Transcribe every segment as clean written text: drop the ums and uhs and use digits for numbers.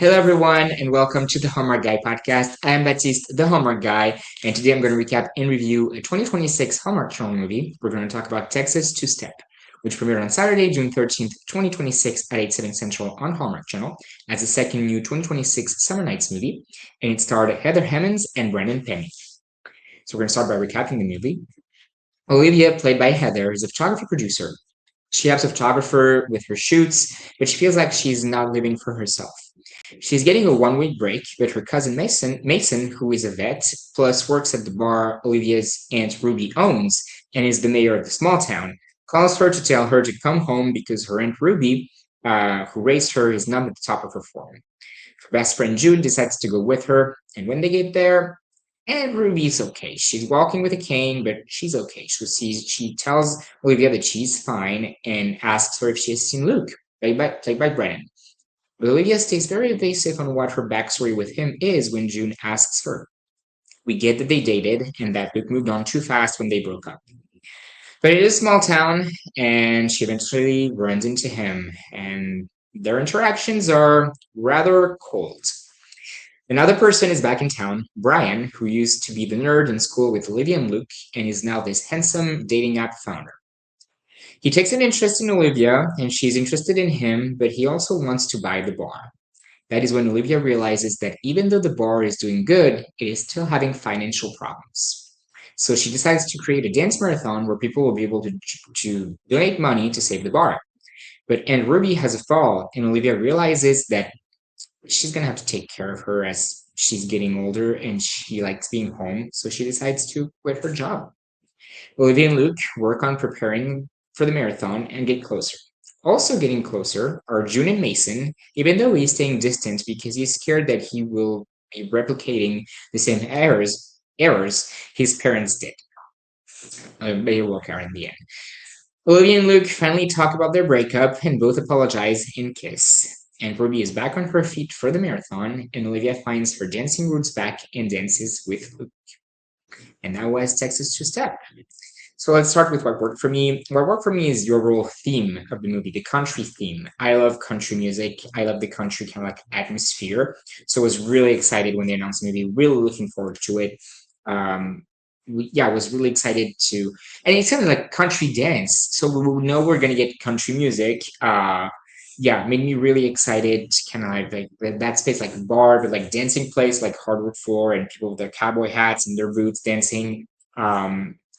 Hello, everyone, and welcome to the Hallmark Guy Podcast. I am Baptiste, the Hallmark Guy, and today I'm going to recap and review a 2026 Hallmark Channel movie. We're going to talk about Texas Two-Step, which premiered on Saturday, June 13th, 2026 at 8/7 Central on Hallmark Channel as the second new 2026 Summer Nights movie, and it starred Heather Hemmons and Brandon Penny. So we're going to start by recapping the movie. Olivia, played by Heather, is a photography producer. She helps a photographer with her shoots, but she feels like she's not living for herself. She's getting a 1 week break, but her cousin Mason, who is a vet, plus works at the bar Olivia's Aunt Ruby owns and is the mayor of the small town, calls her to tell her to come home because her Aunt Ruby, who raised her, is not at the top of her form. Her best friend June decides to go with her, and when they get there, Aunt Ruby's okay. She's walking with a cane, but she's okay. She tells Olivia that she's fine and asks her if she has seen Luke, played by Brennan. But Olivia stays very evasive on what her backstory with him is when June asks her. We get that they dated and that Luke moved on too fast when they broke up. But it is a small town, and she eventually runs into him, and their interactions are rather cold. Another person is back in town, Brian, who used to be the nerd in school with Olivia and Luke, and is now this handsome dating app founder. He takes an interest in Olivia, and she's interested in him, but he also wants to buy the bar. That is when Olivia realizes that even though the bar is doing good, it is still having financial problems. So she decides to create a dance marathon where people will be able to donate money to save the bar. But Aunt Ruby has a fall, and Olivia realizes that she's gonna have to take care of her as she's getting older and she likes being home, so she decides to quit her job. Olivia and Luke work on preparing for the marathon and get closer. Also getting closer are June and Mason, even though he's staying distant because he's scared that he will be replicating the same errors his parents did. But he'll work out in the end. Olivia and Luke finally talk about their breakup and both apologize and kiss. And Ruby is back on her feet for the marathon, and Olivia finds her dancing roots back and dances with Luke. And that was Texas Two-Step. So let's start with what worked for me. What worked for me is the overall theme of the movie, the country theme. I love country music. I love the country kind of like atmosphere. So I was really excited when they announced the movie, really looking forward to it. I was really excited to, and it's kind of like country dance. So we know we're going to get country music. Made me really excited to kind of like that space, like a bar, but like dancing place, like hardwood floor and people with their cowboy hats and their boots dancing.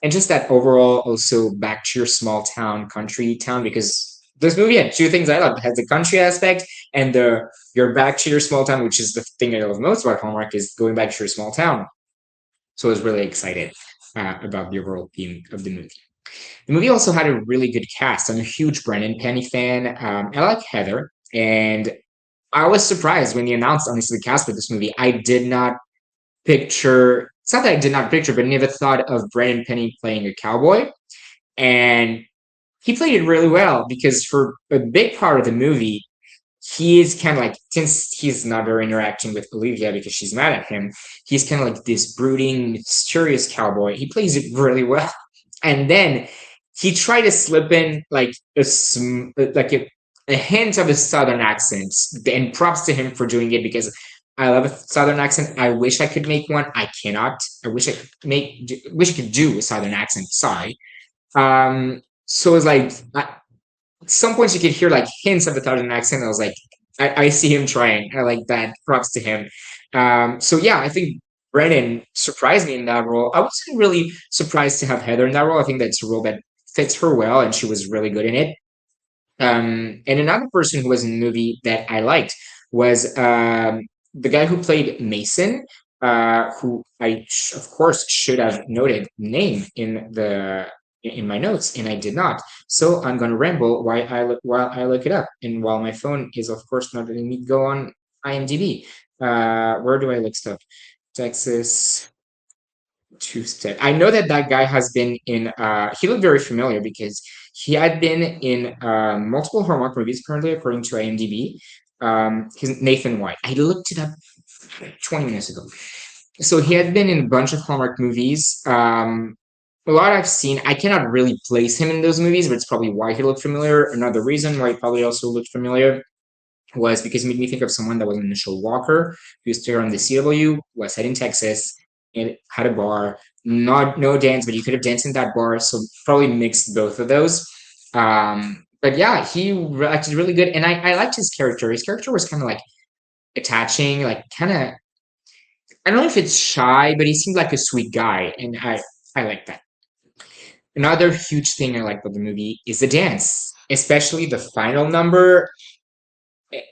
And just that overall also back to your small town, country town, because this movie had two things I love. It has the country aspect and the you're back to your small town, which is the thing I love most about Hallmark is going back to your small town. So I was really excited about the overall theme of the movie. The movie also had a really good cast. I'm a huge Brandon Penny fan. I like Heather, and I was surprised when they announced honestly the cast for this movie. I did not picture. It's not that I did not picture, but never thought of Brandon Penny playing a cowboy, and he played it really well because for a big part of the movie, he is kind of like since he's not very interacting with Olivia because she's mad at him. He's kind of like this brooding, mysterious cowboy. He plays it really well. And then he tried to slip in like a hint of a southern accent, and props to him for doing it because I love a southern accent. I wish I could make one. I cannot. I wish I could do a southern accent. Sorry. So it's like at some points you could hear like hints of a southern accent. I was like, I see him trying. I like that. Props to him. I think Brennan surprised me in that role. I wasn't really surprised to have Heather in that role. I think that's a role that fits her well, and she was really good in it. And another person who was in the movie that I liked was the guy who played Mason, who of course should have noted name in my notes, and I did not. So I'm gonna ramble while I look it up, and while my phone is of course not letting me go on IMDb. Where do I look stuff? Texas Two-Step. I know that guy has been in. He looked very familiar because he had been in multiple Hallmark movies. Currently, according to IMDb, he's Nathan White. I looked it up 20 minutes ago. So he had been in a bunch of Hallmark movies. A lot I've seen. I cannot really place him in those movies, but it's probably why he looked familiar. Another reason why he probably also looked familiar. was because it made me think of someone that was an initial walker who used to run the CW, was head in Texas, and had a bar. Not no dance, but you could have danced in that bar. So probably mixed both of those. But yeah, acted really good, and I liked his character. His character was kind of like attaching, like kind of I don't know if it's shy, but he seemed like a sweet guy, and I like that. Another huge thing I like about the movie is the dance, especially the final number.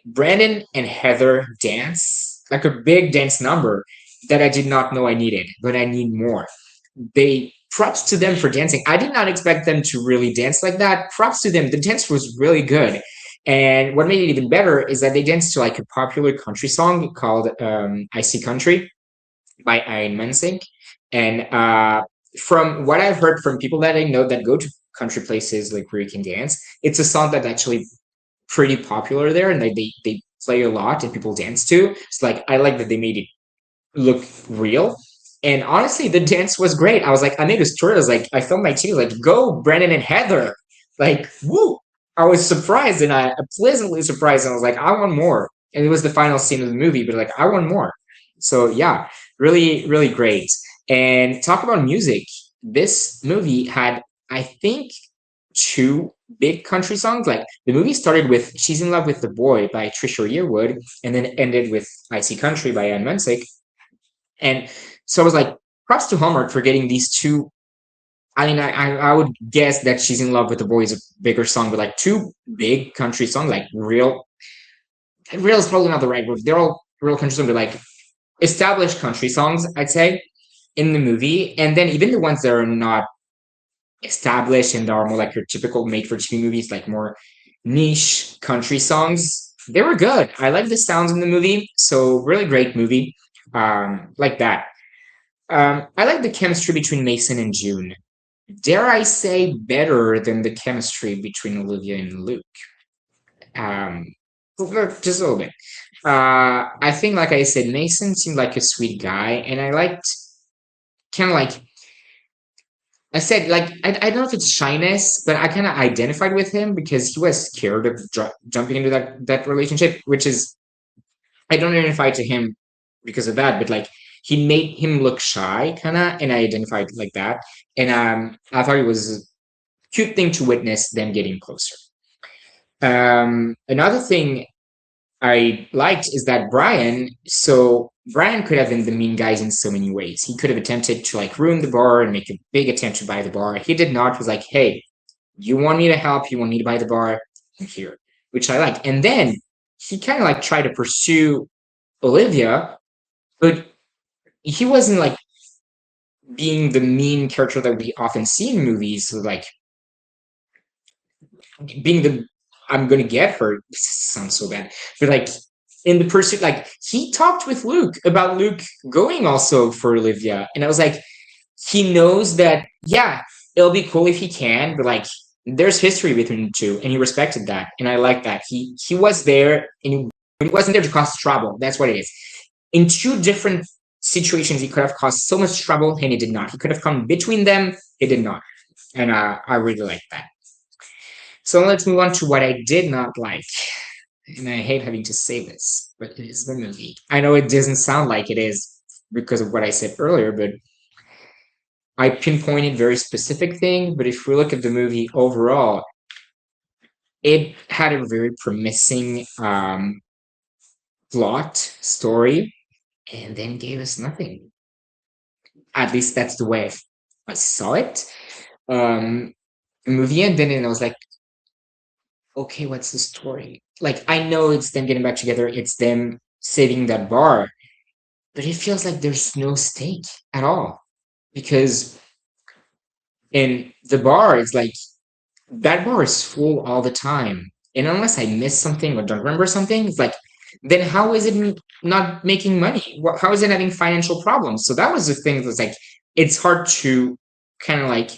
Brandon and Heather dance like a big dance number that I did not know I needed, but I need more. They props to them for dancing. I did not expect them to really dance like that. Props to them. The dance was really good. And what made it even better is that they danced to like a popular country song called I See Country by Iron Mansink. And from what I've heard from people that I know that go to country places like where you can dance, it's a song that's actually pretty popular there, and they play a lot and people dance to. It's like I like that they made it look real. And honestly, the dance was great. I was like, I made a story. I was like, I filmed my team like, go Brennan and Heather, like woo. I was surprised and I pleasantly surprised. And I was like, I want more. And it was the final scene of the movie, but like I want more. So yeah, really, really great. And talk about music. This movie had, I think, two big country songs. Like the movie started with "She's in Love with the Boy" by Trisha Yearwood, and then ended with "I See Country" by Anne Mensick. And so I was like, props to Hallmark for getting these two. I mean, I would guess that "She's in Love with the Boy" is a bigger song, but like two big country songs, like real is probably not the right word. They're all real country songs, but like established country songs, I'd say, in the movie. And then even the ones that are not established and are more like your typical made for TV movies, like more niche country songs, they were good. I like the sounds in the movie. So really great movie. Like that. I like the chemistry between Mason and June. Dare I say better than the chemistry between Olivia and Luke. Um, just a little bit. I think, like I said, Mason seemed like a sweet guy, and I liked kind of like I said, like I don't know if it's shyness, but I kind of identified with him because he was scared of jumping into that relationship, which is I don't identify to him because of that, but like he made him look shy, kind of, and I identified like that, and I thought it was a cute thing to witness them getting closer. Another thing I liked is that Brian could have been the mean guys in so many ways. He could have attempted to like ruin the bar and make a big attempt to buy the bar. He did not. He was like, hey, you want me to help? You want me to buy the bar? I'm here, which I like. And then he kind of like tried to pursue Olivia, but he wasn't like being the mean character that we often see in movies. So like being the I'm gonna get her sounds so bad, but like in the pursuit, like he talked with Luke about Luke going also for Olivia, and I was like, he knows that yeah, it'll be cool if he can, but like there's history between the two, and he respected that, and I like that he was there, and he wasn't there to cause trouble. That's what it is. In two different situations, he could have caused so much trouble, and he did not. He could have come between them. He did not, and I really like that. So let's move on to what I did not like. And I hate having to say this, but it is the movie. I know it doesn't sound like it is because of what I said earlier, but I pinpointed very specific thing. But if we look at the movie overall, it had a very promising plot story and then gave us nothing. At least that's the way I saw it. Movie ended and I was like, okay, what's the story? Like, I know it's them getting back together, it's them saving that bar, but it feels like there's no stake at all. Because in the bar, it's like that bar is full all the time. And unless I miss something or don't remember something, it's like, then how is it not making money? How is it having financial problems? So that was the thing that's like, it's hard to kind of like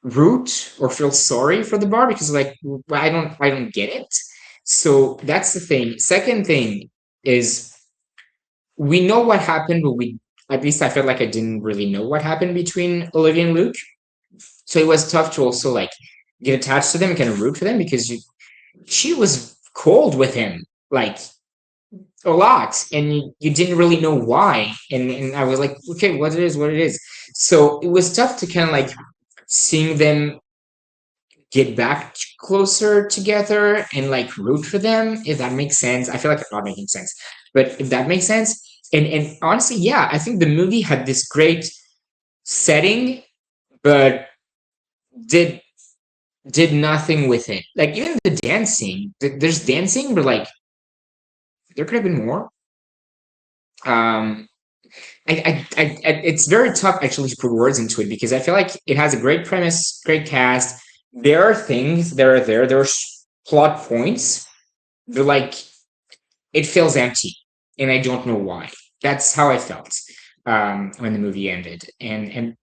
root or feel sorry for the bar because like I don't get it. So that's the thing. Second thing is we know what happened, but we at least I felt like I didn't really know what happened between Olivia and Luke. So it was tough to also like get attached to them and kind of root for them because she was cold with him, like a lot, and you didn't really know why. And I was like, okay, what it is, what it is. So it was tough to kind of like seeing them get back closer together and like root for them, if that makes sense. I feel like I'm not making sense, but if that makes sense. And honestly, yeah, I think the movie had this great setting, but did did nothing with it. Like even the dancing, there's dancing, but like there could have been more. Um, it's very tough actually to put words into it because I feel like it has a great premise, great cast. There are things that are there. There are plot points. They're like it feels empty, and I don't know why. That's how I felt when the movie ended, and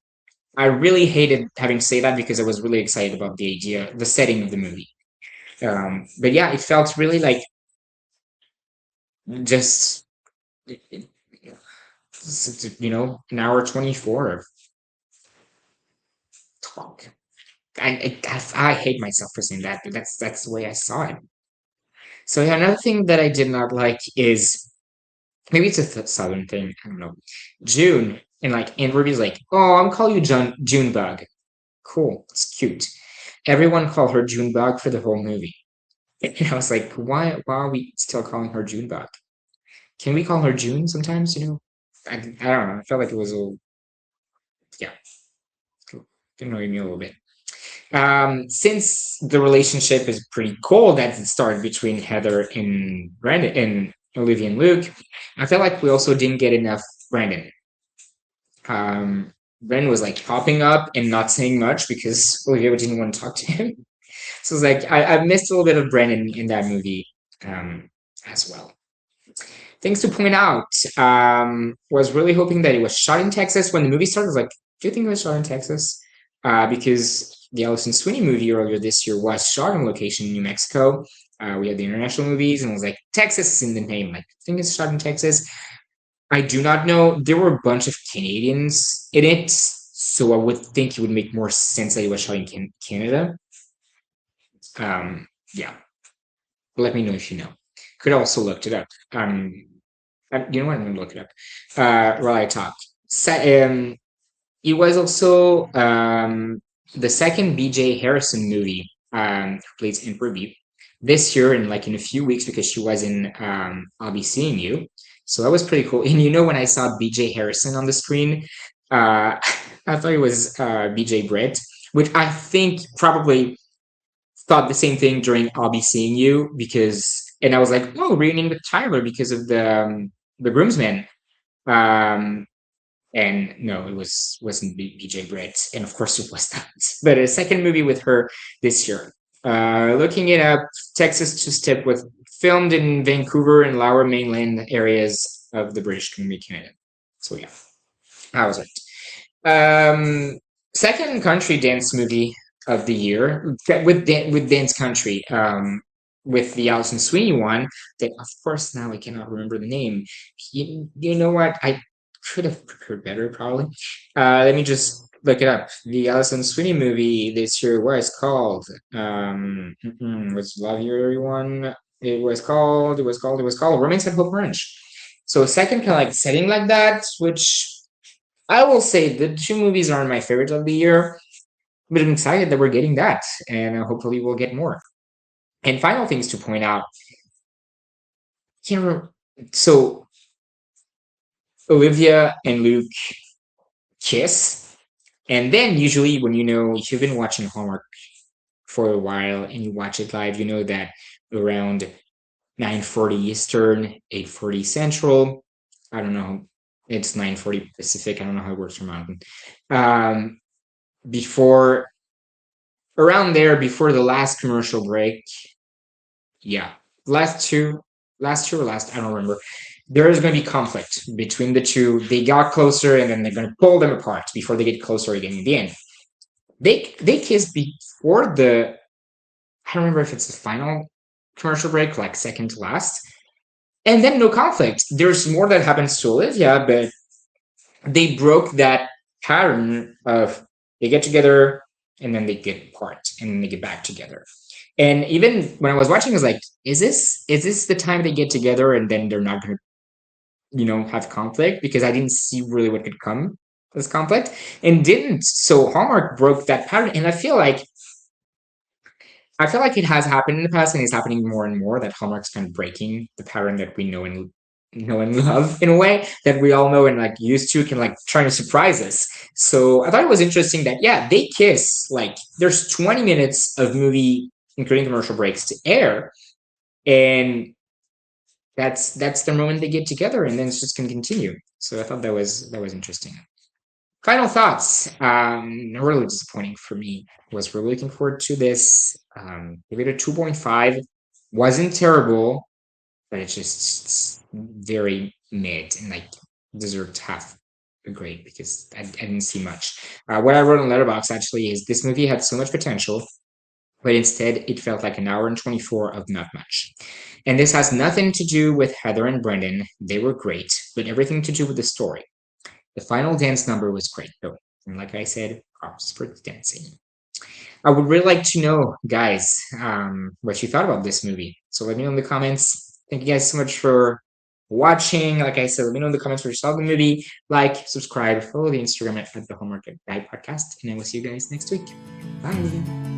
I really hated having to say that because I was really excited about the idea, the setting of the movie. But yeah, it felt really like just an hour 24 of talk. I hate myself for saying that, but that's the way I saw it. So yeah, another thing that I did not like is maybe it's a southern thing. I don't know. June and like and Ruby's like, oh, I'm calling you Junebug. Cool, it's cute. Everyone called her Junebug for the whole movie, and I was like, why are we still calling her Junebug? Can we call her June sometimes? I don't know. I felt like it was a yeah, it annoyed me a little bit. Since the relationship is pretty cold as it started between Heather and Brandon and Olivia and Luke, I felt like we also didn't get enough Brandon. Brandon was like popping up and not saying much because Olivia didn't want to talk to him. So it's like I missed a little bit of Brandon in that movie as well. Things to point out. Was really hoping that it was shot in Texas. When the movie started, I was like, do you think it was shot in Texas? Because the Allison Sweeney movie earlier this year was shot on location in New Mexico. We had the international movies, and it was like Texas is in the name. Like, I think it's shot in Texas. I do not know. There were a bunch of Canadians in it, so I would think it would make more sense that it was shot in Canada. Yeah, let me know if you know. Could also looked it up. You know what? I'm gonna look it up while I talk. It was also the second BJ Harrison movie who plays in Ruby this year in like in a few weeks because she was in I'll Be Seeing You. So that was pretty cool. And when I saw BJ Harrison on the screen, I thought it was BJ Britt, which I think probably thought the same thing during I'll Be Seeing You because, and I was like, oh, reuniting with Tyler because of the groomsmen. Um, and no, it wasn't BJ Britt, and of course it was not. But a second movie with her this year. Looking it up, Texas Two Step was filmed in Vancouver and Lower Mainland areas of the British Columbia, Canada. So yeah, I was right. Second country dance movie of the year with Dance Country. With the Alison Sweeney one, that of course now I cannot remember the name. You know what? I should have prepared better probably. Let me just look it up. The Alison Sweeney movie this year was called was Love You Everyone. It was called Romance at Hope Ranch. So second kind of like setting like that, which I will say the two movies aren't my favorite of the year, but I'm excited that we're getting that, and hopefully we'll get more. And final things to point out. Can't remember. So Olivia and Luke kiss, and then usually when if you've been watching Hallmark for a while and you watch it live, you know that around 9:40 Eastern, 8:40 Central. I don't know. It's 9:40 Pacific. I don't know how it works for Mountain. Before around there, before the last commercial break, yeah, last two or last, I don't remember. There is going to be conflict between the two. They got closer, and then they're going to pull them apart before they get closer again in the end. They kiss before I don't remember if it's the final commercial break, like second to last, and then no conflict. There's more that happens to Olivia, but they broke that pattern of they get together and then they get apart and then they get back together. And even when I was watching, I was like, is this the time they get together and then they're not gonna, have conflict? Because I didn't see really what could come as conflict and didn't. So Hallmark broke that pattern, and I feel like it has happened in the past and it's happening more and more that Hallmark's kind of breaking the pattern that we know and love in a way that we all know and like used to, can like trying to surprise us. So I thought it was interesting that yeah, they kiss, like there's 20 minutes of movie including commercial breaks to air, and that's the moment they get together and then it's just gonna continue. So I thought that was interesting. Final thoughts. Really disappointing for me. Was really looking forward to this. Give it a 2.5. Wasn't terrible, but it's very mid and like deserved half a grade because I didn't see much. What I wrote on Letterboxd actually is this movie had so much potential, but instead it felt like an hour and 24 of not much. And this has nothing to do with Heather and Brendan. They were great, but everything to do with the story. The final dance number was great, though. And like I said, props for the dancing. I would really like to know, guys, what you thought about this movie. So let me know in the comments. Thank you guys so much for watching. Like I said, let me know in the comments what you saw of the movie. Like, subscribe, follow the Instagram at the Hallmark Guy Podcast, and I will see you guys next week. Bye.